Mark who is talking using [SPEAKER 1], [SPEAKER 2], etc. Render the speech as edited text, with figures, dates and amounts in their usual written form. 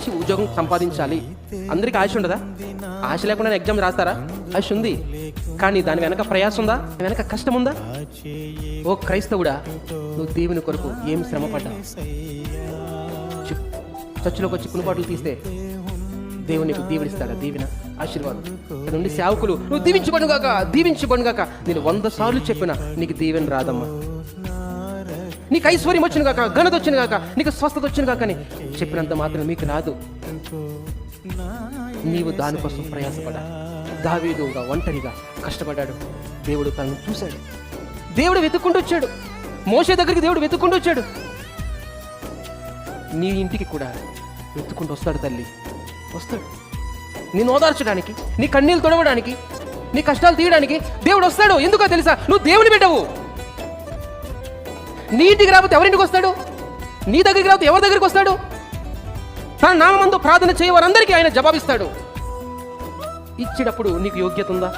[SPEAKER 1] మంచి ఉద్యోగం సంపాదించాలి. అందరికీ ఆశ ఉండదా? ఆశ లేకుండా ఎగ్జామ్ రాస్తారా? ఆశ ఉంది. కానీ దాని వెనక ప్రయాసం ఉందా? వెనక కష్టం ఉందా? ఓ క్రైస్తవుడా, నువ్వు దేవుని కొరకు ఏం శ్రమ పడ్డా? చర్చిలోకి వచ్చి కునుపాట్లు తీస్తే దేవుని నీకు దీవెనిస్తాడా? దీవెన, ఆశీర్వాదం. ఇక్కడ నుండి సేవకులు నువ్వు దీవించబడుగాక నేను 100 సార్లు చెప్పినా నీకు దీవెన రాదమ్మా. నీకు ఐశ్వర్యం వచ్చిన కాక, ఘనత వచ్చిన కాక, నీకు స్వస్థత వచ్చిన కాక అని చెప్పినంత మాత్రం మీకు రాదు. నీవు దానికోసం ప్రయాసపడా. దావీదుగా ఒంటరిగా కష్టపడ్డాడు. దేవుడు తనను చూశాడు. దేవుడు వెతుక్కుంటూ వచ్చాడు. మోషే దగ్గరికి దేవుడు వెతుక్కుంటూ వచ్చాడు. నీ ఇంటికి కూడా వెతుక్కుంటూ వస్తాడు. తల్లి వస్తాడు నిన్ను ఓదార్చడానికి, నీ కన్నీళ్ళు తొడవడానికి, నీ కష్టాలు తీయడానికి దేవుడు వస్తాడు. ఎందుకో తెలుసా? నువ్వు దేవుని బిడ్డవు. నీ ఇంటికి రాకపోతే ఎవరింటికి వస్తాడు? నీ దగ్గరికి రాకపోతే ఎవరి దగ్గరికి వస్తాడు? తన నామందు ప్రార్థన చేయవారందరికీ ఆయన జవాబిస్తాడు. ఇచ్చేటప్పుడు నీకు యోగ్యత ఉందా?